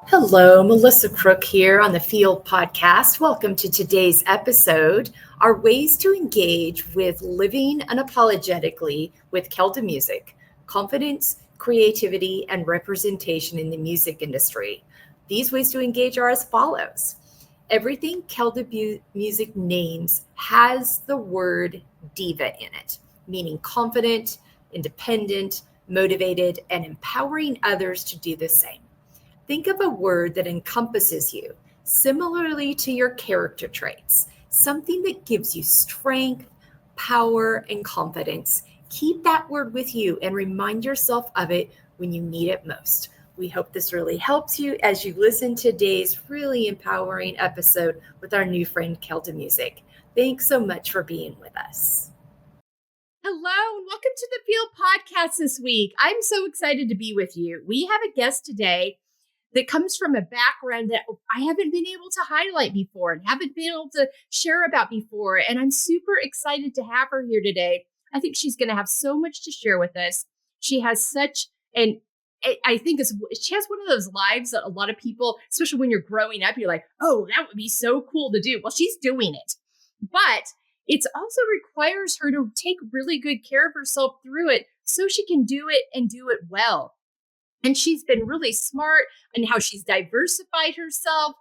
Hello, Melissa Crook here on the Field Podcast. Welcome to today's episode, our ways to engage with living unapologetically with Keldamuzik, confidence, creativity, and representation in the music industry. These ways to engage are as follows. Everything Keldamuzik names has the word diva in it, meaning confident, independent, motivated, and empowering others to do the same. Think of a word that encompasses you, similarly to your character traits, something that gives you strength, power, and confidence. Keep that word with you and remind yourself of it when you need it most. We hope this really helps you as you listen to today's really empowering episode with our new friend Keldamuzik. Thanks so much for being with us. Hello, and welcome to the Field Podcast this week. I'm so excited to be with you. We have a guest today that comes from a background that I haven't been able to highlight before and haven't been able to share about before. And I'm super excited to have her here today. I think she's going to have so much to share with us. She has such an I think she has one of those lives that a lot of people, especially when you're growing up, you're like, oh, that would be so cool to do. Well, she's doing it. But it also requires her to take really good care of herself through it so she can do it and do it well. And she's been really smart in how she's diversified herself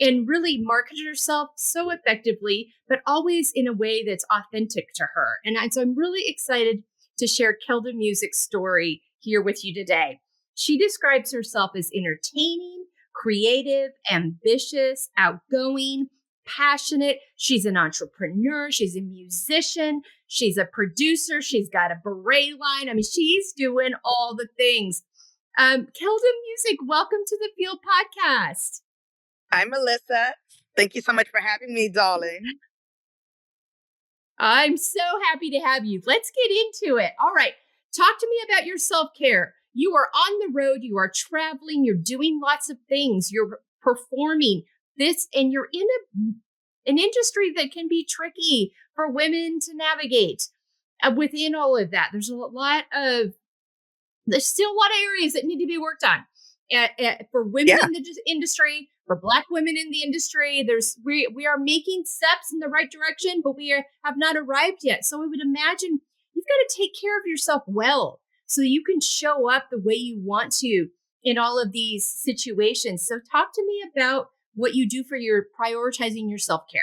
and really marketed herself so effectively, but always in a way that's authentic to her. And so I'm really excited to share Keldamuzik's story here with you today. She describes herself as entertaining, creative, ambitious, outgoing, passionate. She's an entrepreneur. She's a musician. She's a producer. She's got a beret line. I mean, she's doing all the things. Keldamuzik, welcome to the Field Podcast. Hi, Melissa. Thank you so much for having me, darling. I'm so happy to have you. Let's get into it. All right. Talk to me about your self-care. You are on the road. You are traveling. You're doing lots of things. You're performing this, and you're in an industry that can be tricky for women to navigate. Within all of that, there's still a lot of areas that need to be worked on. For women in the industry, for Black women in the industry, we are making steps in the right direction, but we have not arrived yet. So I would imagine you've got to take care of yourself well so you can show up the way you want to in all of these situations. So talk to me about what you do for your prioritizing your self-care.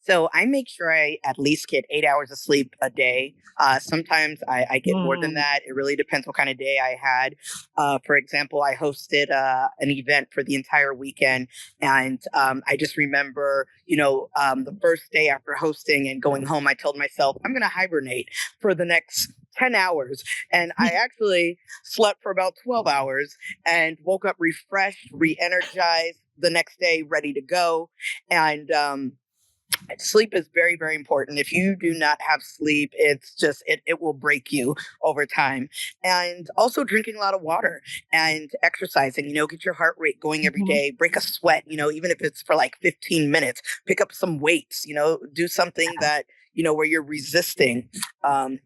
So I make sure I at least get 8 hours of sleep a day. Sometimes I get more than that. It really depends what kind of day I had. For example, I hosted an event for the entire weekend. And I just remember, the first day after hosting and going home, I told myself, I'm going to hibernate for the next 10 hours. And I actually slept for about 12 hours and woke up refreshed, re-energized the next day, ready to go. And sleep is very, very important. If you do not have sleep, it's just, it will break you over time. And also drinking a lot of water and exercising, get your heart rate going every day, break a sweat, even if it's for like 15 minutes, pick up some weights, do something that, where you're resisting,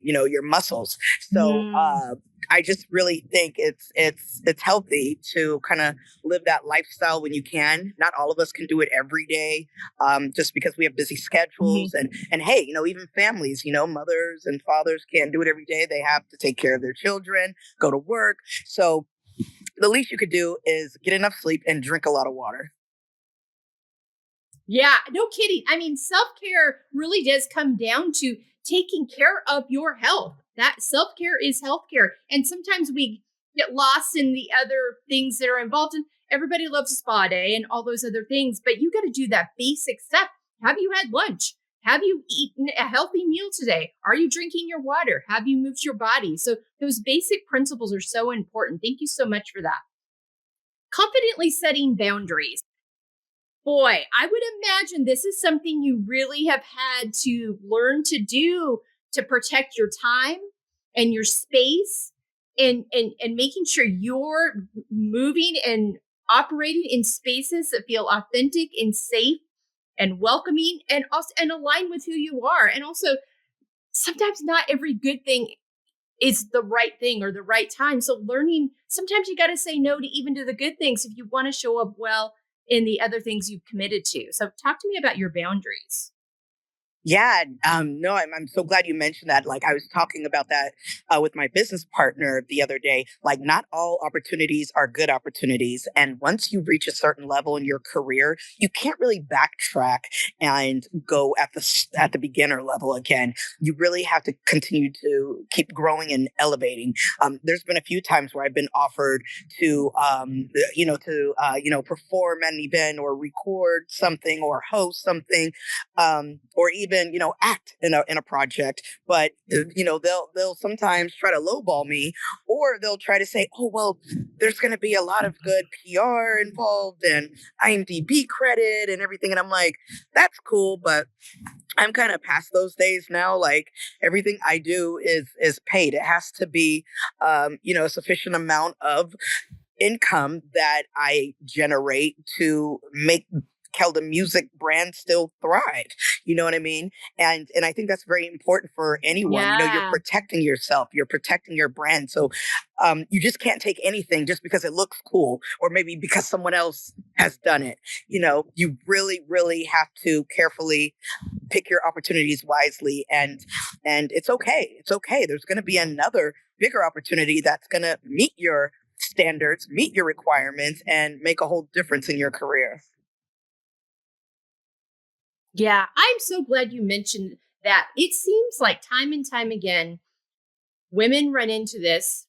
your muscles. So, I just really think it's healthy to kind of live that lifestyle when you can. Not all of us can do it every day, just because we have busy schedules. And hey, even families, mothers and fathers can't do it every day. They have to take care of their children, go to work. So the least you could do is get enough sleep and drink a lot of water. Yeah, no kidding. I mean, self-care really does come down to taking care of your health. That self-care is healthcare. And sometimes we get lost in the other things that are involved. And everybody loves a spa day and all those other things, but you got to do that basic step. Have you had lunch? Have you eaten a healthy meal today? Are you drinking your water? Have you moved your body? So those basic principles are so important. Thank you so much for that. Confidently setting boundaries. Boy, I would imagine this is something you really have had to learn to do to protect your time and your space and making sure you're moving and operating in spaces that feel authentic and safe and welcoming and also and align with who you are. And also sometimes not every good thing is the right thing or the right time. So learning, sometimes you got to say no to even to the good things if you want to show up well in the other things you've committed to. So talk to me about your boundaries. Yeah, no, I'm so glad you mentioned that. Like, I was talking about that with my business partner the other day. Like, not all opportunities are good opportunities, and once you reach a certain level in your career, you can't really backtrack and go at the beginner level again. You really have to continue to keep growing and elevating. There's been a few times where I've been offered to, perform an event or record something or host something, or even act in a project. But they'll sometimes try to lowball me, or they'll try to say, oh well, there's going to be a lot of good PR involved and IMDb credit and everything, and I'm like, that's cool, but I'm kind of past those days now. Like, everything I do is paid. It has to be a sufficient amount of income that I generate to make Keldamuzik brand still thrive. You know what I mean? And I think that's very important for anyone. You're Yeah. protecting yourself, you're protecting your brand. So you just can't take anything just because it looks cool or maybe because someone else has done it. You really, really have to carefully pick your opportunities wisely, and it's okay. It's okay. There's going to be another bigger opportunity that's going to meet your standards, meet your requirements, and make a whole difference in your career. Yeah, I'm so glad you mentioned that. It seems like time and time again, women run into this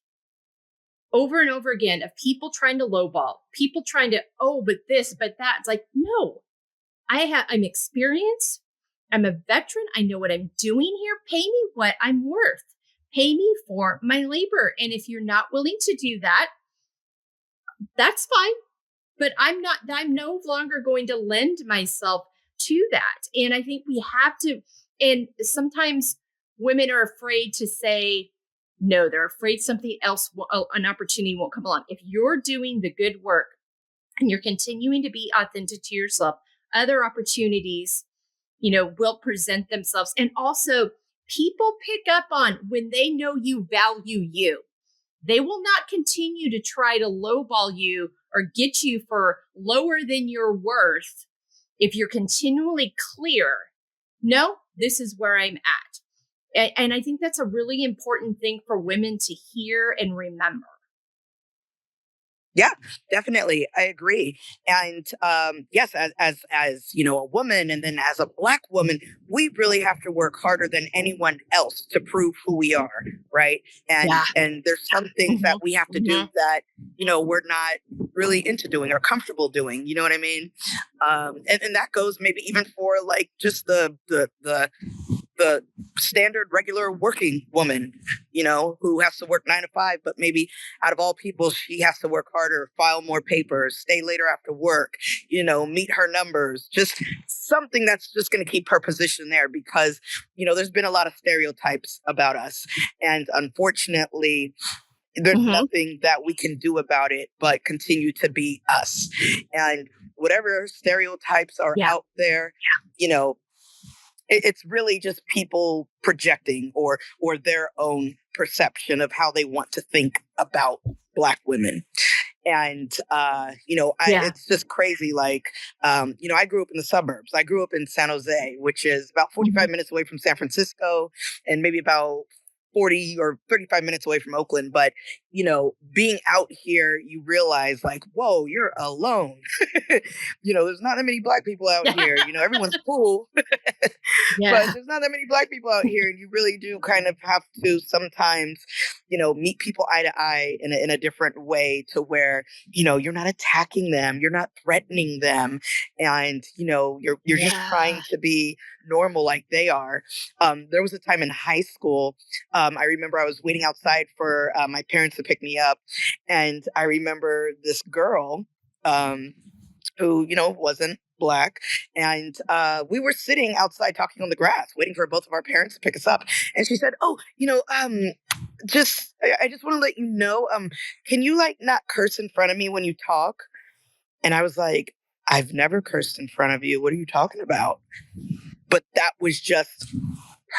over and over again of people trying to lowball, people trying to, oh, but this, but that. It's like, no, I'm experienced. I'm a veteran. I know what I'm doing here. Pay me what I'm worth. Pay me for my labor. And if you're not willing to do that, that's fine. But I'm no longer going to lend myself to that. And I think we have to, and sometimes women are afraid to say no. They're afraid something else, an opportunity won't come along. If you're doing the good work and you're continuing to be authentic to yourself, other opportunities, will present themselves. And also, people pick up on when they know you value you. They will not continue to try to lowball you or get you for lower than your worth if you're continually clear. No, this is where I'm at. And I think that's a really important thing for women to hear and remember. Yeah, definitely. I agree. And yes, as a woman, and then as a Black woman, we really have to work harder than anyone else to prove who we are, right? And Yeah. and there's some things that we have to do that we're not really into doing or comfortable doing. You know what I mean? And that goes maybe even for like just the standard regular working woman, who has to work 9 to 5, but maybe out of all people, she has to work harder, file more papers, stay later after work, meet her numbers, just something that's just going to keep her position there because, there's been a lot of stereotypes about us. And unfortunately, there's nothing that we can do about it but continue to be us. And whatever stereotypes are out there, it's really just people projecting or their own perception of how they want to think about Black women. And it's just crazy. Like, I grew up in the suburbs. I grew up in San Jose, which is about 45 minutes away from San Francisco and maybe about 40 or 35 minutes away from Oakland. But, being out here, you realize like, whoa, you're alone. There's not that many Black people out here. Everyone's cool. But there's not that many Black people out here. And you really do kind of have to sometimes, meet people eye to eye in a different way to where, you're not attacking them. You're not threatening them. And, you're just trying to be normal like they are. There was a time in high school. I remember I was waiting outside for my parents to pick me up. And I remember this girl who, wasn't Black. And we were sitting outside talking on the grass, waiting for both of our parents to pick us up. And she said, oh, I just want to let you know, can you like not curse in front of me when you talk? And I was like, I've never cursed in front of you. What are you talking about? But that was just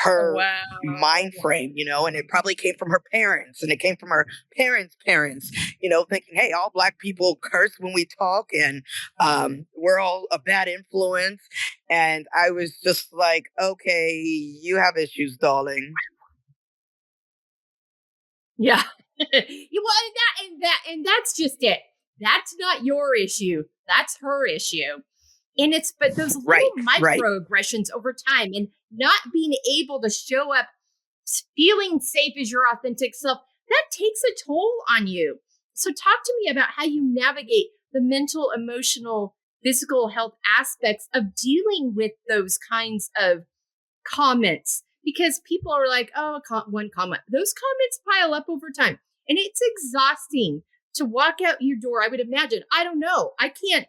her Wow. mind frame, and it probably came from her parents and it came from her parents, thinking, hey, all Black people curse when we talk and we're all a bad influence. And I was just like, okay, you have issues, darling. Yeah. And that's just it. That's not your issue. That's her issue. But those little Right. microaggressions over time and not being able to show up feeling safe as your authentic self, that takes a toll on you. So talk to me about how you navigate the mental, emotional, physical health aspects of dealing with those kinds of comments, because people are like, oh, one comment. Those comments pile up over time. And it's exhausting to walk out your door. I would imagine. I don't know. I can't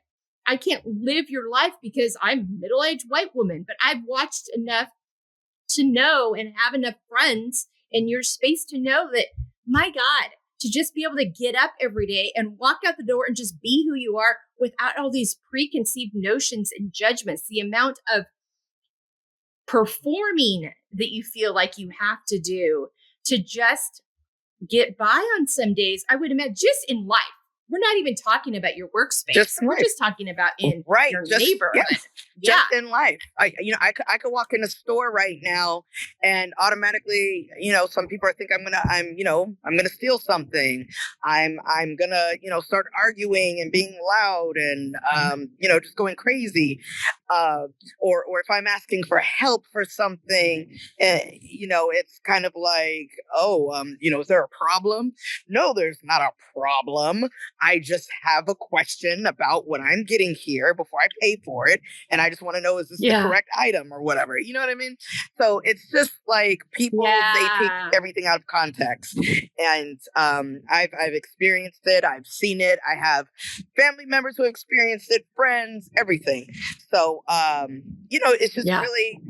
live your life because I'm a middle-aged white woman, but I've watched enough to know and have enough friends in your space to know that, my God, to just be able to get up every day and walk out the door and just be who you are without all these preconceived notions and judgments, the amount of performing that you feel like you have to do to just get by on some days, I would imagine, just in life. We're not even talking about your workspace. We're just talking about in your neighborhood. Yes, just in life. I could walk in a store right now and automatically, some people think I'm gonna steal something. I'm gonna, start arguing and being loud and, just going crazy. Or if I'm asking for help for something, it's kind of like, oh, is there a problem? No, there's not a problem. I just have a question about what I'm getting here before I pay for it. And I just want to know, is this the correct item or whatever? You know what I mean? So it's just like people, they take everything out of context. And I've experienced it. I've seen it. I have family members who experienced it, friends, everything. So, it's just really,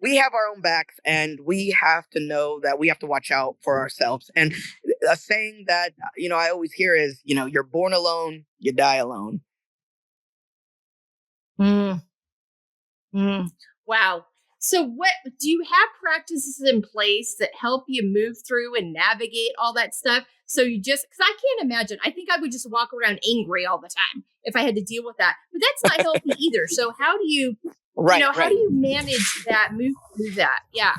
we have our own backs and we have to know that we have to watch out for ourselves. And a saying that, I always hear is, you're born alone, you die alone. Wow. So what do you have practices in place that help you move through and navigate all that stuff? So because I can't imagine, I think I would just walk around angry all the time if I had to deal with that, but that's not healthy either. So how do you, how do you manage that, move through that? Yeah.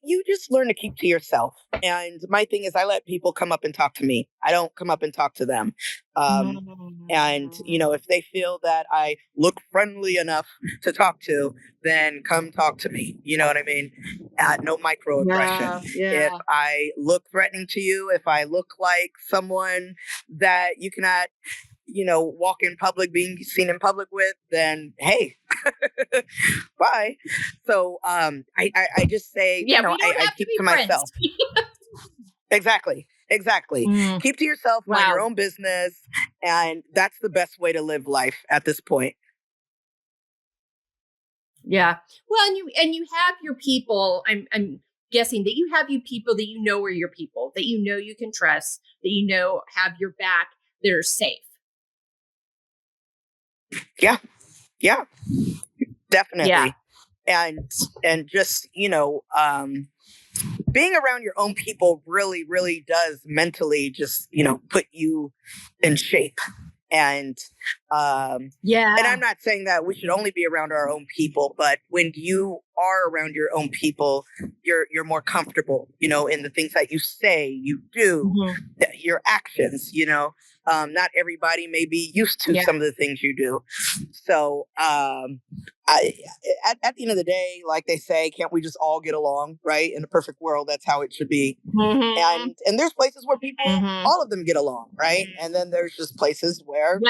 You just learn to keep to yourself. And my thing is, I let people come up and talk to me. I don't come up and talk to them. And, if they feel that I look friendly enough to talk to, then come talk to me. You know what I mean? No microaggression. If I look threatening to you, if I look like someone that you cannot, walk in public, being seen in public with, then hey, bye. So I just say, I keep to myself. Exactly. Keep to yourself, mind your own business. And that's the best way to live life at this point. Yeah. Well, and you have your people. I'm guessing that you have people that are your people, that you can trust, that have your back, that are safe. Yeah, definitely. And just, being around your own people really, really does mentally just, put you in shape. And and I'm not saying that we should only be around our own people, but when you are around your own people, you're more comfortable, in the things that you say, you do, your actions, not everybody may be used to some of the things you do. So at the end of the day, like they say, can't we just all get along, right? In a perfect world, that's how it should be. And there's places where people, all of them get along, right? And then there's just places where,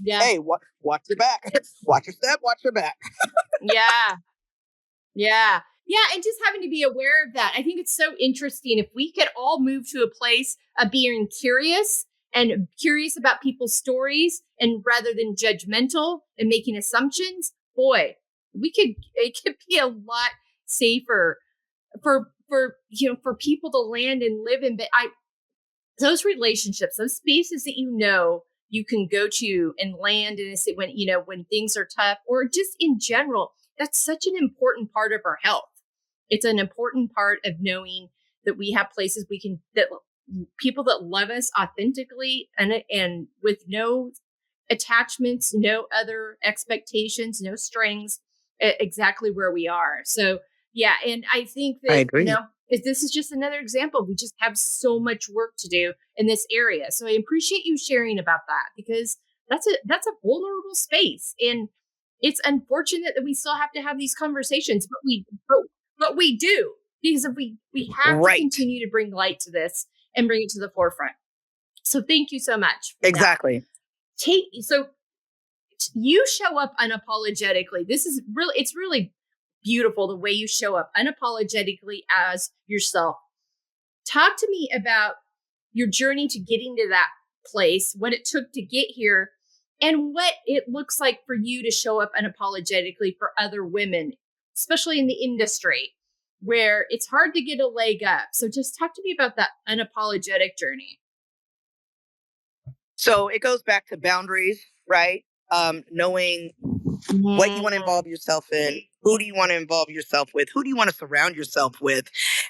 hey, watch your back, watch your step, watch your back. And just having to be aware of that. I think it's so interesting if we could all move to a place of being curious about people's stories, and rather than judgmental and making assumptions. Boy, it could be a lot safer for people to land and live in. But those relationships, those spaces that you can go to and land in when things are tough, or just in general, that's such an important part of our health. It's an important part of knowing that we have places that people that love us authentically and with no attachments, no other expectations, no strings, exactly where we are. So yeah, and I think I that, agree. this is just another example. We just have so much work to do in this area. So I appreciate you sharing about that, because that's a vulnerable space, and it's unfortunate that we still have to have these conversations, but we do, because if we have to Right. continue to bring light to this and bring it to the forefront. So thank you so much for Exactly. that. So you show up unapologetically. It's really beautiful the way you show up unapologetically as yourself. Talk to me about your journey to getting to that place, what it took to get here, and what it looks like for you to show up unapologetically for other women, especially in the industry where it's hard to get a leg up. So just talk to me about that unapologetic journey. So it goes back to boundaries, right? Knowing what you want to involve yourself in, who do you want to involve yourself with, who do you want to surround yourself with,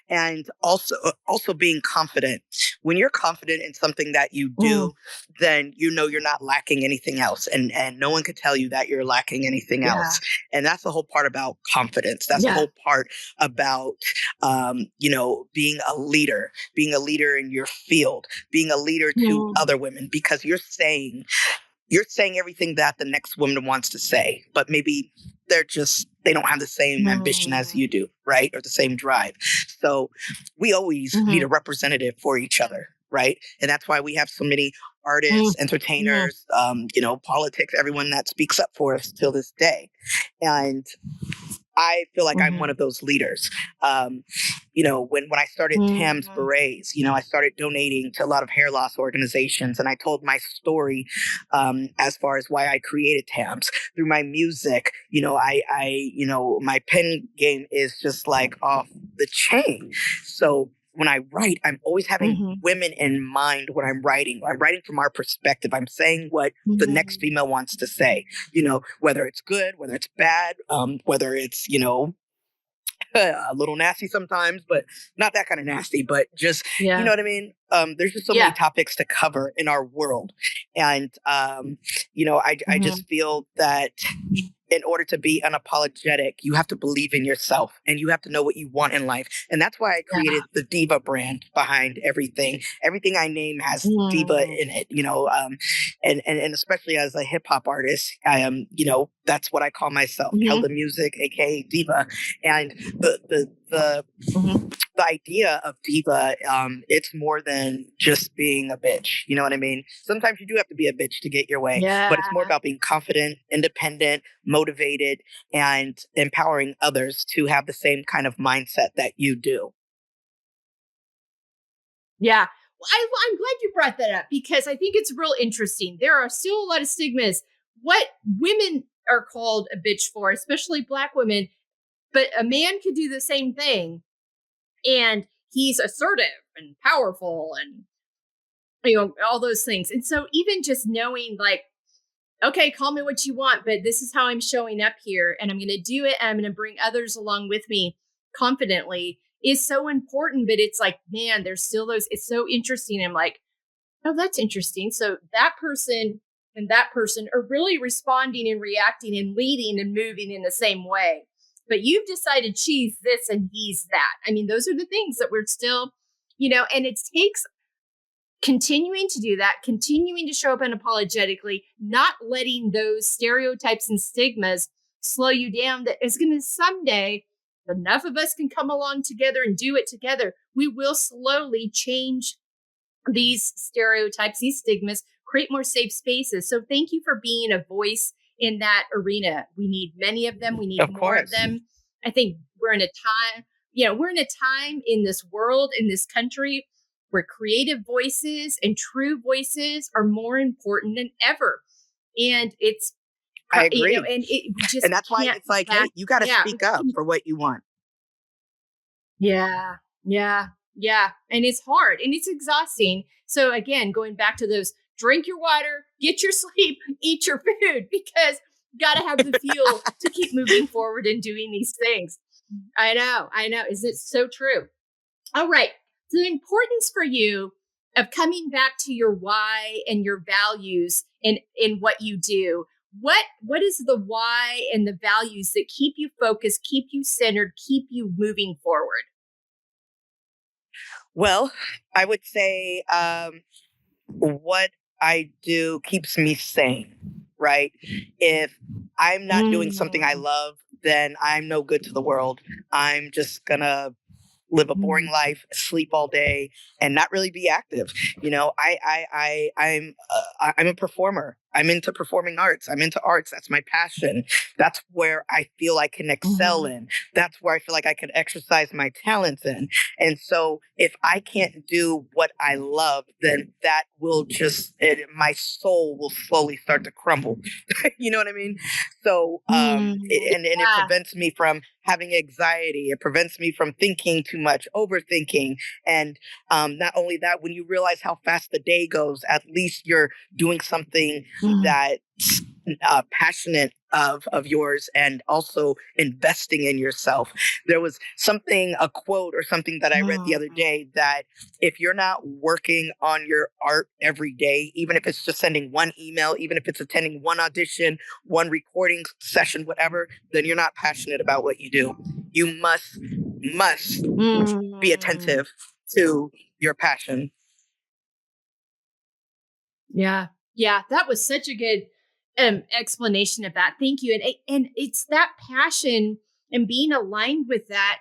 and also being confident. When you're confident in something that you do, then you know you're not lacking anything else, and no one could tell you that you're lacking anything else. And that's the whole part about confidence. That's the whole part about being a leader in your field, being a leader to other women, because you're saying everything that the next woman wants to say, but maybe they don't have the same ambition as you do, right? Or the same drive. So we always need a representative for each other, right? And that's why we have so many artists, entertainers, politics, everyone that speaks up for us till this day. And I feel like I'm one of those leaders. When I started Tam's Berets, I started donating to a lot of hair loss organizations, and I told my story as far as why I created Tam's through my music. My pen game is just like off the chain. So when I write, I'm always having women in mind when I'm writing. I'm writing from our perspective. I'm saying what the next female wants to say, whether it's good, whether it's bad, whether it's, a little nasty sometimes, but not that kind of nasty, but just, you know what I mean? There's just so many topics to cover in our world. And, I just feel that in order to be unapologetic, you have to believe in yourself and you have to know what you want in life. And that's why I created the Diva brand behind everything. Everything I name has Diva in it, and especially as a hip hop artist, I am, that's what I call myself, Keldamuzik, aka Diva. And the idea of diva, it's more than just being a bitch. You know what I mean? Sometimes you do have to be a bitch to get your way, but it's more about being confident, independent, motivated, and empowering others to have the same kind of mindset that you do. Yeah. Well, I'm glad you brought that up, because I think it's real interesting. There are still a lot of stigmas. What women are called a bitch for, especially Black women, but a man could do the same thing. And he's assertive and powerful and, all those things. And so even just knowing, like, okay, call me what you want, but this is how I'm showing up here, and I'm going to do it, and I'm going to bring others along with me confidently, is so important. But it's like, man, there's still it's so interesting. I'm like, oh, that's interesting. So that person and that person are really responding and reacting and leading and moving in the same way. But you've decided she's this and he's that. I mean, those are the things that we're still, and it takes continuing to do that, continuing to show up unapologetically, not letting those stereotypes and stigmas slow you down. That is going to someday, if enough of us can come along together and do it together, we will slowly change these stereotypes, these stigmas, create more safe spaces. So thank you for being a voice in that arena. We need many of them. We need more of them. I think we're in a time, in this world, in this country, where creative voices and true voices are more important than ever. And I agree. and that's why it's like, hey, you got to speak up for what you want. Yeah. And it's hard and it's exhausting. So again, going back to those, drink your water, get your sleep, eat your food, because got to have the fuel to keep moving forward and doing these things. I know. Is it so true? All right. So the importance for you of coming back to your why and your values in what you do. What is the why and the values that keep you focused, keep you centered, keep you moving forward? Well, I would say what I do keeps me sane, right? If I'm not doing something I love, then I'm no good to the world. I'm just gonna live a boring life, sleep all day, and not really be active. I'm a performer. I'm into performing arts. I'm into arts. That's my passion. That's where I feel I can excel in. That's where I feel like I can exercise my talents in. And so if I can't do what I love, then that will my soul will slowly start to crumble. You know what I mean? So, it prevents me from having anxiety. It prevents me from thinking too much, overthinking. And not only that, when you realize how fast the day goes, at least you're doing something that's passionate of yours, and also investing in yourself. There was a quote or something that I read the other day, that if you're not working on your art every day, even if it's just sending one email, even if it's attending one audition, one recording session, whatever, then you're not passionate about what you do. You must be attentive to your passion. Yeah. That was such a good explanation of that. Thank you. And it's that passion and being aligned with that.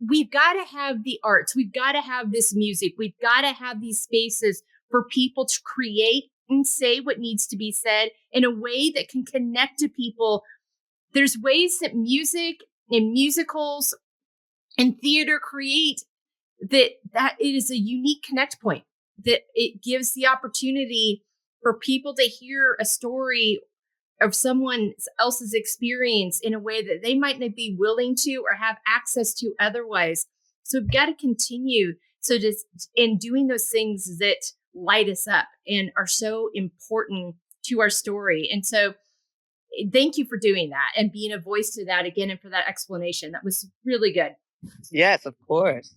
We've got to have the arts. We've got to have this music. We've got to have these spaces for people to create and say what needs to be said in a way that can connect to people. There's ways that music and musicals and theater create that it is a unique connect point, that it gives the opportunity for people to hear a story of someone else's experience in a way that they might not be willing to or have access to otherwise. So we've got to continue. So just in doing those things that light us up and are so important to our story. And so thank you for doing that and being a voice to that again, and for that explanation. That was really good. Yes, of course.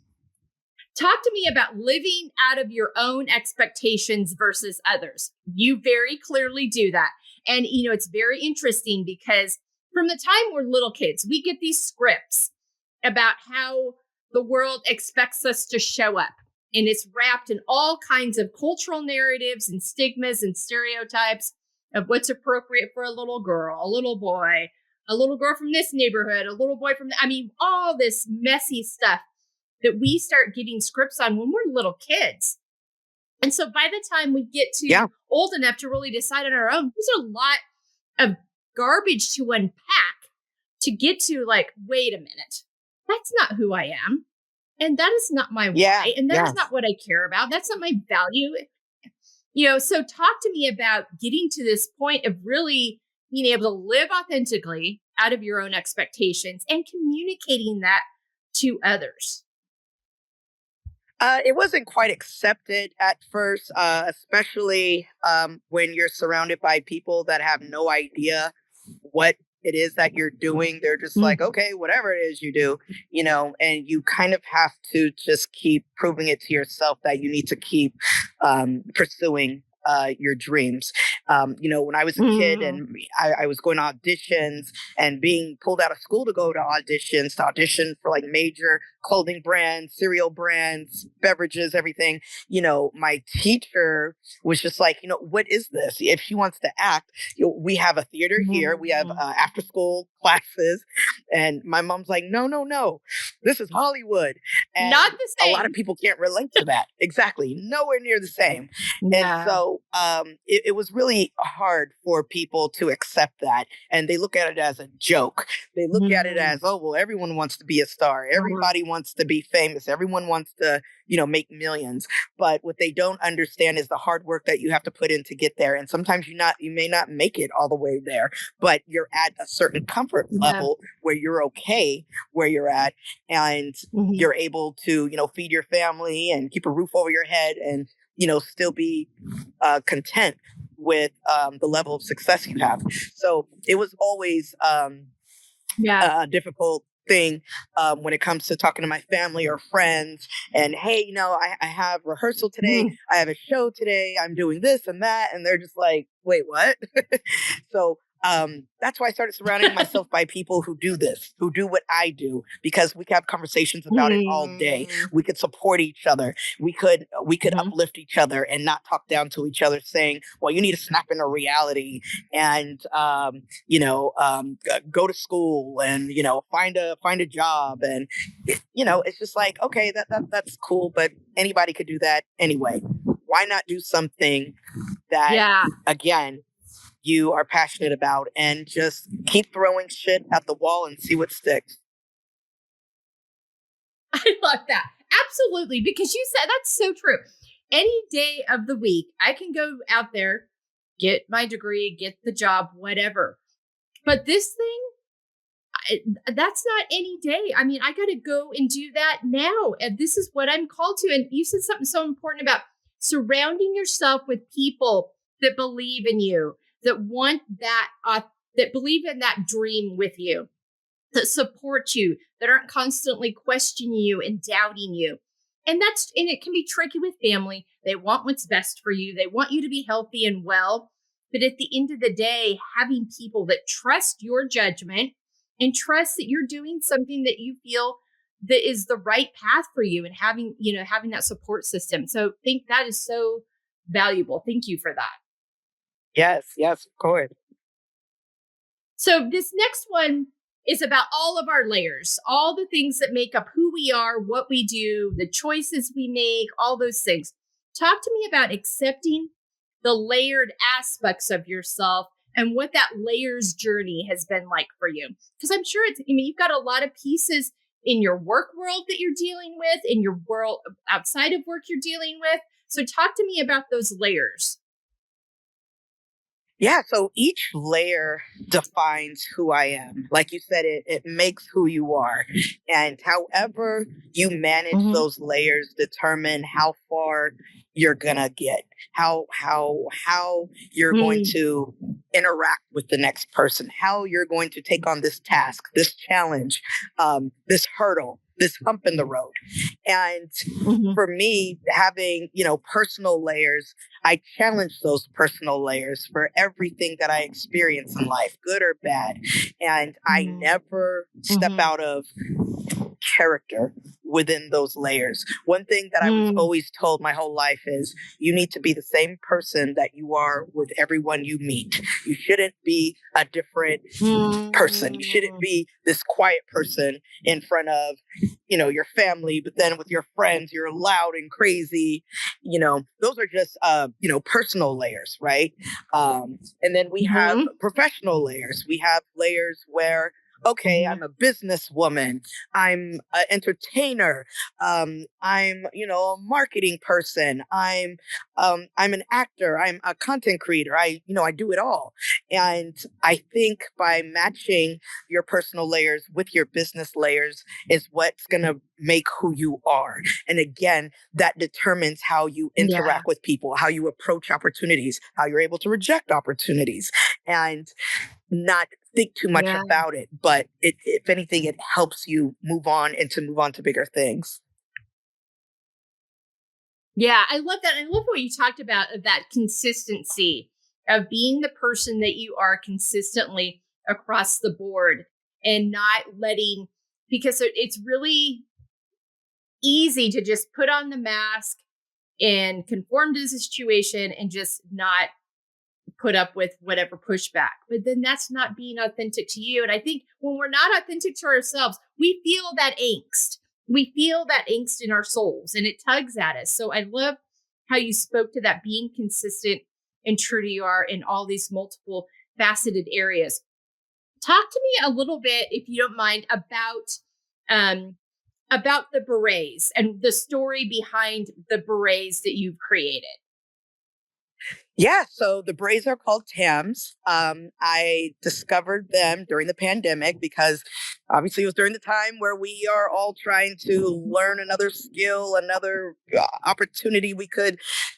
Talk to me about living out of your own expectations versus others. You very clearly do that. And, it's very interesting because from the time we're little kids, we get these scripts about how the world expects us to show up. And it's wrapped in all kinds of cultural narratives and stigmas and stereotypes of what's appropriate for a little girl, a little boy, a little girl from this neighborhood, a little boy from, all this messy stuff that we start getting scripts on when we're little kids. And so by the time we get to old enough to really decide on our own, there's a lot of garbage to unpack to get to wait a minute, that's not who I am. And that is not my why. And that is not what I care about. That's not my value. So talk to me about getting to this point of really being able to live authentically out of your own expectations and communicating that to others. It wasn't quite accepted at first, especially when you're surrounded by people that have no idea what it is that you're doing. They're just like, okay, whatever it is you do, and you kind of have to just keep proving it to yourself that you need to keep pursuing your dreams. When I was a kid and I was going to auditions and being pulled out of school to go to auditions, to audition for major clothing brands, cereal brands, beverages, everything, my teacher was just like, what is this? If she wants to act, we have a theater here, we have after school classes. And my mom's like, no, this is Hollywood. And not the same. A lot of people can't relate to that. Exactly. Nowhere near the same. And so it was really hard for people to accept that. And they look at it as a joke. They look at it as, oh, well, everyone wants to be a star. Everybody wants to be famous. Everyone wants to, make millions. But what they don't understand is the hard work that you have to put in to get there. And sometimes you may not make it all the way there, but you're at a certain comfort level where you're okay where you're at, and you're able to, feed your family and keep a roof over your head and, still be content with the level of success you have. So it was always a difficult thing when it comes to talking to my family or friends. And hey, I have rehearsal today. I have a show today. I'm doing this and that. And they're just like, wait, what? So that's why I started surrounding myself by people who do this, who do what I do, because we could have conversations about it all day. We could support each other. We could uplift each other and not talk down to each other, saying, "Well, you need to snap into reality and go to school and find a job." And it's just like, okay, that's cool, but anybody could do that anyway. Why not do something that again you are passionate about and just keep throwing shit at the wall and see what sticks? I love that. Absolutely. Because you said that's so true. Any day of the week, I can go out there, get my degree, get the job, whatever. But this thing, that's not any day. I mean, I got to go and do that now. And this is what I'm called to. And you said something so important about surrounding yourself with people that believe in you, that want that, that believe in that dream with you, that support you, that aren't constantly questioning you and doubting you. And it can be tricky with family. They want what's best for you. They want you to be healthy and well. But at the end of the day, having people that trust your judgment and trust that you're doing something that you feel that is the right path for you, and having that support system. So I think that is so valuable. Thank you for that. Yes, of course. So this next one is about all of our layers, all the things that make up who we are, what we do, the choices we make, all those things. Talk to me about accepting the layered aspects of yourself and what that layers journey has been like for you. Because I'm sure you've got a lot of pieces in your work world that you're dealing with, in your world outside of work you're dealing with. So talk to me about those layers. Yeah, so each layer defines who I am. Like you said, it makes who you are. And however you manage those layers determine how far you're gonna get, how you're going to interact with the next person, how you're going to take on this task, this challenge, this hurdle, this hump in the road. And for me, having, personal layers, I challenge those personal layers for everything that I experience in life, good or bad. And I never step out of character within those layers. One thing that I was always told my whole life is you need to be the same person that you are with everyone you meet. You shouldn't be a different person. You shouldn't be this quiet person in front of, your family, but then with your friends, you're loud and crazy. Those are just, personal layers, right? And then we have professional layers. We have layers where, okay, I'm a businesswoman. I'm an entertainer. I'm, a marketing person. I'm an actor. I'm a content creator. I do it all. And I think by matching your personal layers with your business layers is what's going to make who you are. And again, that determines how you interact with people, how you approach opportunities, how you're able to reject opportunities, and not think too much about it. But if anything, it helps you move on to bigger things. Yeah, I love that. I love what you talked about, of that consistency of being the person that you are consistently across the board, and not letting, because it's really easy to just put on the mask and conform to the situation and just not put up with whatever pushback. But then that's not being authentic to you. And I think when we're not authentic to ourselves, we feel that angst. We feel that angst in our souls, and it tugs at us. So I love how you spoke to that, being consistent and true to you are in all these multiple faceted areas. Talk to me a little bit, if you don't mind, about the berets and the story behind the berets that you've created. Yeah, so the braids are called Tams. I discovered them during the pandemic because obviously it was during the time where we are all trying to learn another skill, another opportunity we could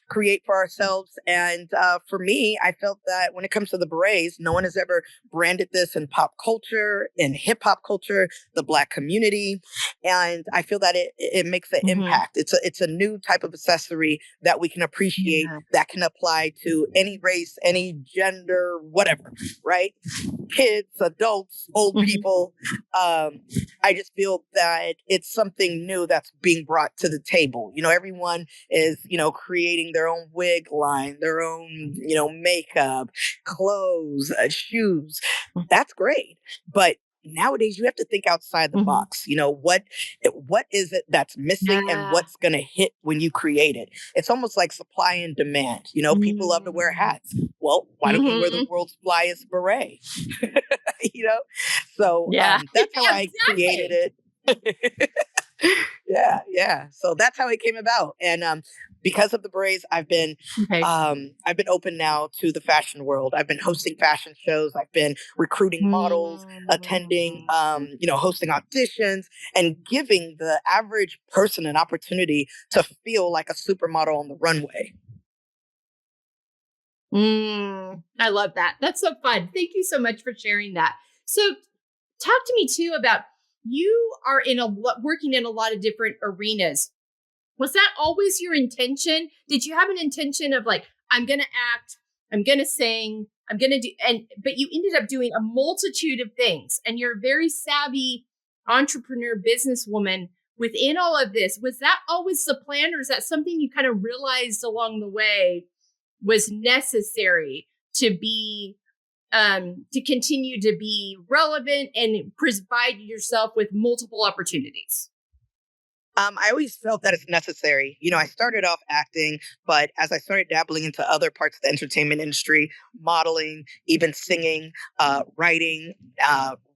create for ourselves. And for me, I felt that when it comes to the braids, no one has ever branded this in pop culture, in hip hop culture, the Black community, and I feel that it makes an impact. It's a new type of accessory that we can appreciate, Yeah. that can apply to any race, any gender, whatever, right? Kids, adults, old people. I just feel that it's something new that's being brought to the table. Everyone is, creating their own wig line, their own, makeup, clothes, shoes. That's great. But nowadays you have to think outside the box. What is it that's missing and Yeah. what's going to hit when you create it? It's almost like supply and demand. People love to wear hats. Well, why don't you wear the world's flyest beret? you know so Yeah. that's how Yeah, I created it. Yeah, so that's how it came about. And because of the braids, Okay. I've been open now to the fashion world. I've been hosting fashion shows. I've been recruiting models, attending, hosting auditions, and giving the average person an opportunity to feel like a supermodel on the runway. I love that. That's so fun. Thank you so much for sharing that. So, talk to me too about you are working in a lot of different arenas. Was that always your intention? Did you have an intention of like, I'm going to act, I'm going to sing, I'm going to do, but you ended up doing a multitude of things, and you're a very savvy entrepreneur, businesswoman within all of this. Was that always the plan, or is that something you kind of realized along the way was necessary to be to continue to be relevant and provide yourself with multiple opportunities? I always felt that it's necessary. I started off acting, but as I started dabbling into other parts of the entertainment industry, modeling, even singing, writing,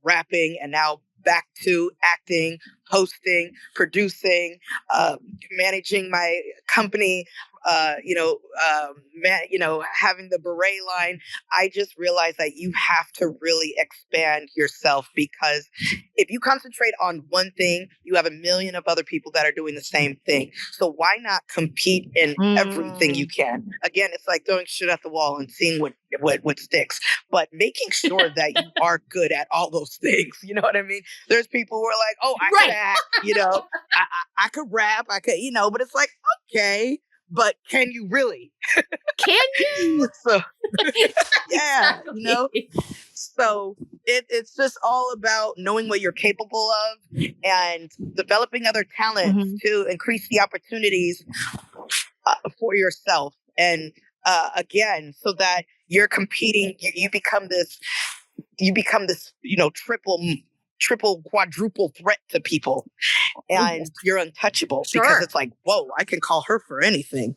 rapping, and now back to acting, hosting, producing, managing my company, having the beret line. I just realized that you have to really expand yourself, because if you concentrate on one thing, you have a million of other people that are doing the same thing. So why not compete in everything you can? Again, it's like throwing shit at the wall and seeing what sticks, but making sure that you are good at all those things. You know what I mean? There's people who are like, oh, I could Right. act, I could rap, I could, but it's like, okay, but can you really? Can you? So yeah, Exactly. so it's just all about knowing what you're capable of and developing other talents to increase the opportunities for yourself. And again, so that you're competing, you become this, triple, quadruple threat to people, and you're untouchable, because Sure. it's like, whoa, I can call her for anything.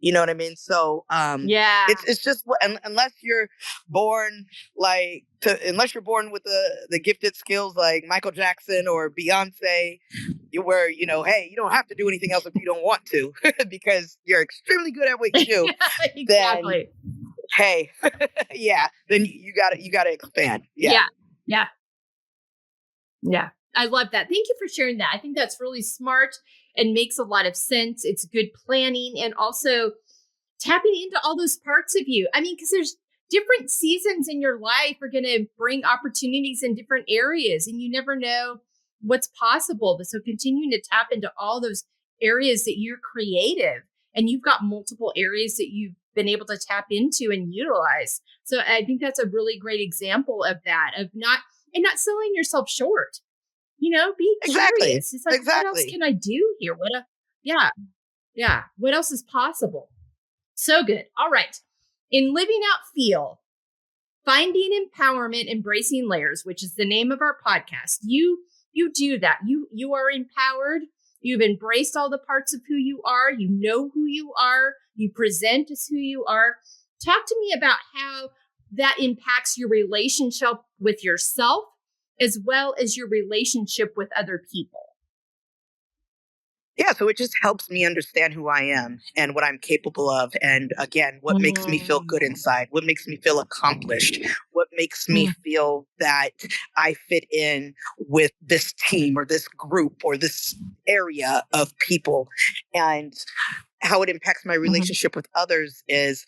You know what I mean? So Yeah. it's just unless you're born unless you're born with the gifted skills like Michael Jackson or Beyonce, where hey, you don't have to do anything else if you don't want to, because you're extremely good at what you do. Yeah, Then exactly. hey, yeah, then you gotta expand. Yeah. Yeah. Yeah. Yeah. I love that. Thank you for sharing that. I think that's really smart and makes a lot of sense. It's good planning and also tapping into all those parts of you. I mean, because there's different seasons in your life are going to bring opportunities in different areas, and you never know what's possible. But so continuing to tap into all those areas that you're creative, and you've got multiple areas that you've been able to tap into and utilize. So I think that's a really great example of that, of not selling yourself short. Be Exactly. curious. It's like, what else Exactly. can I do here? Yeah, yeah. What else is possible? So good. All right. In Living Out Feel, Finding Empowerment, Embracing Layers, which is the name of our podcast. You do that. You are empowered. You've embraced all the parts of who you are. You know who you are. You present as who you are. Talk to me about how that impacts your relationship with yourself as well as your relationship with other people. Yeah, so it just helps me understand who I am and what I'm capable of. And again, what makes me feel good inside, what makes me feel accomplished, what makes me feel that I fit in with this team or this group or this area of people. And how it impacts my relationship with others is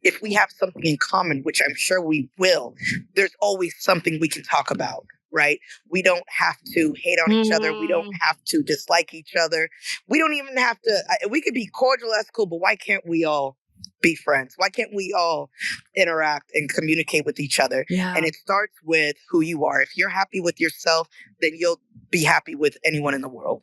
if we have something in common, which I'm sure we will, there's always something we can talk about, right? We don't have to hate on each other. We don't have to dislike each other. We don't even have to, we could be cordial, that's cool, but why can't we all be friends? Why can't we all interact and communicate with each other? Yeah. And it starts with who you are. If you're happy with yourself, then you'll be happy with anyone in the world.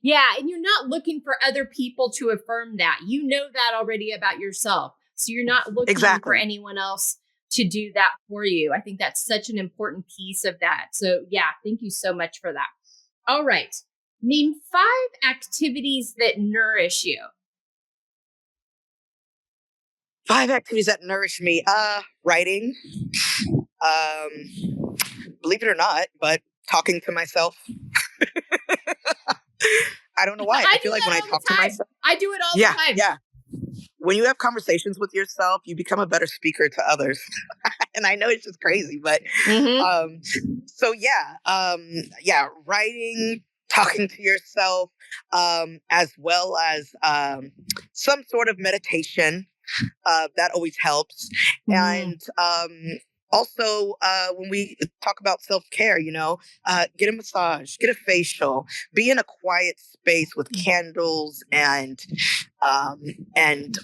Yeah, and you're not looking for other people to affirm that. You know that already about yourself. So you're not looking for anyone else to do that for you. I think that's such an important piece of that. So yeah, thank you so much for that. All right. Name 5 activities that nourish you. 5 activities that nourish me. Writing. Believe it or not, but talking to myself. I don't know why. I feel like when I talk to myself, I do it all the time. Yeah. When you have conversations with yourself, you become a better speaker to others. And I know it's just crazy, but writing, talking to yourself, as well as some sort of meditation. That always helps. And also, when we talk about self-care, get a massage, get a facial, be in a quiet space with candles and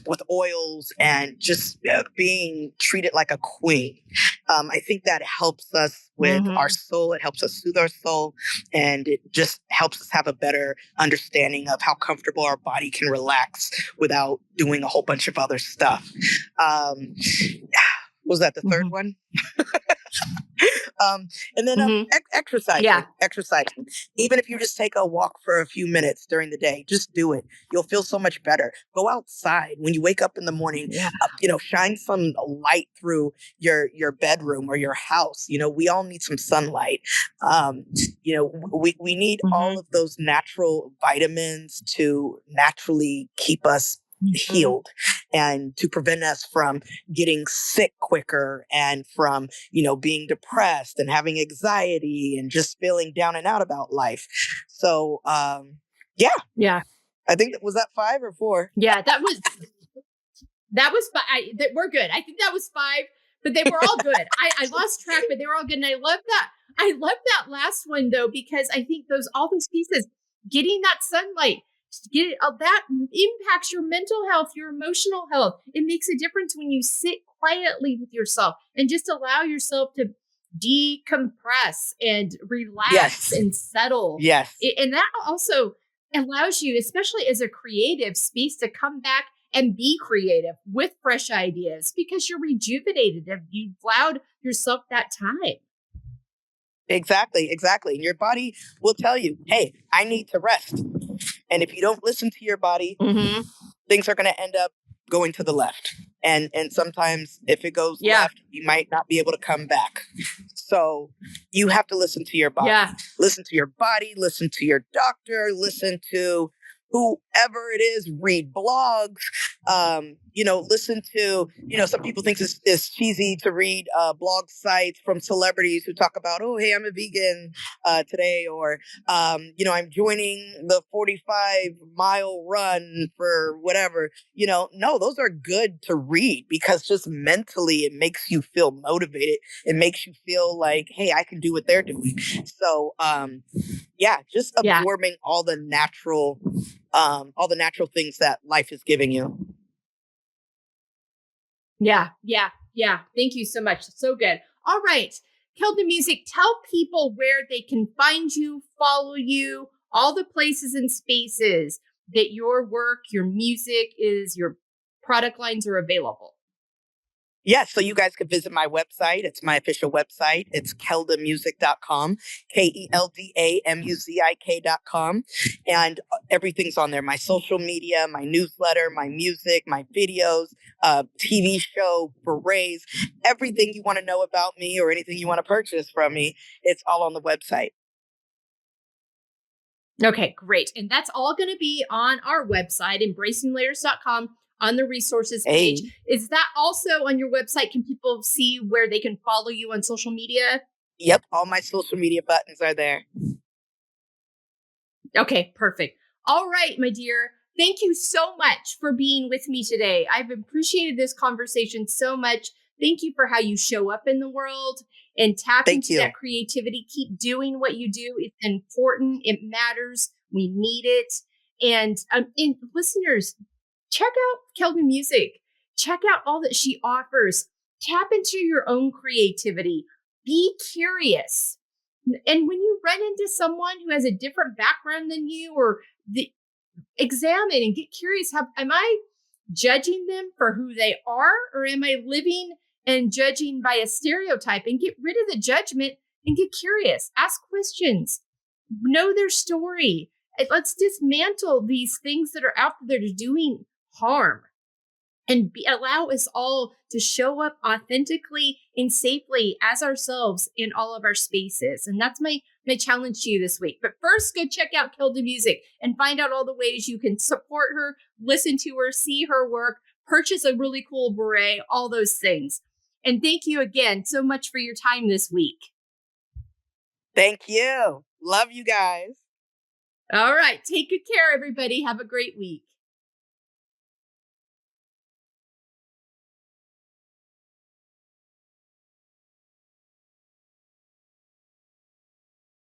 with oils and just being treated like a queen. I think that helps us with our soul. It helps us soothe our soul. And it just helps us have a better understanding of how comfortable our body can relax without doing a whole bunch of other stuff. Was that the third one? And then exercising. Yeah. Exercising. Even if you just take a walk for a few minutes during the day, just do it. You'll feel so much better. Go outside when you wake up in the morning. Shine some light through your bedroom or your house. We all need some sunlight. We need all of those natural vitamins to naturally keep us healed and to prevent us from getting sick quicker and from being depressed and having anxiety and just feeling down and out about life. So I think was that 5 or 4? That was we're good. I think that was 5, but they were all good. I lost track, but they were all good. And I love that last one though, because I think all those pieces, getting that sunlight, that impacts your mental health, your emotional health. It makes a difference when you sit quietly with yourself and just allow yourself to decompress and relax and settle. And that also allows you, especially as a creative, space to come back and be creative with fresh ideas because you're rejuvenated and you've allowed yourself that time. Exactly. And your body will tell you, hey, I need to rest. And if you don't listen to your body, things are going to end up going to the left. And sometimes if it goes left, you might not be able to come back. So you have to listen to your body. Listen to your body, listen to your doctor, listen to whoever it is, read blogs, listen to, some people think it's cheesy to read blog sites from celebrities who talk about, oh, hey, I'm a vegan today, or, I'm joining the 45-mile run for whatever, no, those are good to read because just mentally it makes you feel motivated. It makes you feel like, hey, I can do what they're doing. So, just absorbing all the natural things that life is giving you. Yeah. Thank you so much. So good. All right. Keldamuzik, tell people where they can find you, follow you, all the places and spaces that your work, your music your product lines are available. Yes, so you guys can visit my website. It's my official website. It's keldamuzik.com, KELDAMUZIK.com. And everything's on there. My social media, my newsletter, my music, my videos, TV show, berets, everything you want to know about me or anything you want to purchase from me, it's all on the website. Okay, great. And that's all going to be on our website, embracinglayers.com, on the resources page. Hey, Is that also on your website? Can people see where they can follow you on social media? yep, all my social media buttons are there. Okay, perfect. All right, my dear. Thank you so much for being with me today. I've appreciated this conversation so much. Thank you for how you show up in the world and tap Thank into that you. creativity. Keep doing what you do. It's important. It matters. We need it. And listeners, check out Keldamuzik. Check out all that she offers. Tap into your own creativity. Be curious. And when you run into someone who has a different background than you, examine and get curious. Am I judging them for who they are, or am I living and judging by a stereotype? And get rid of the judgment and get curious. Ask questions. Know their story. And let's dismantle these things that are out there doing harm, and allow us all to show up authentically and safely as ourselves in all of our spaces. And that's my challenge to you this week. But first, go check out Keldamuzik and find out all the ways you can support her, listen to her, see her work, purchase a really cool beret, all those things. And thank you again so much for your time this week. Thank you. Love you guys. All right. Take good care, everybody. Have a great week.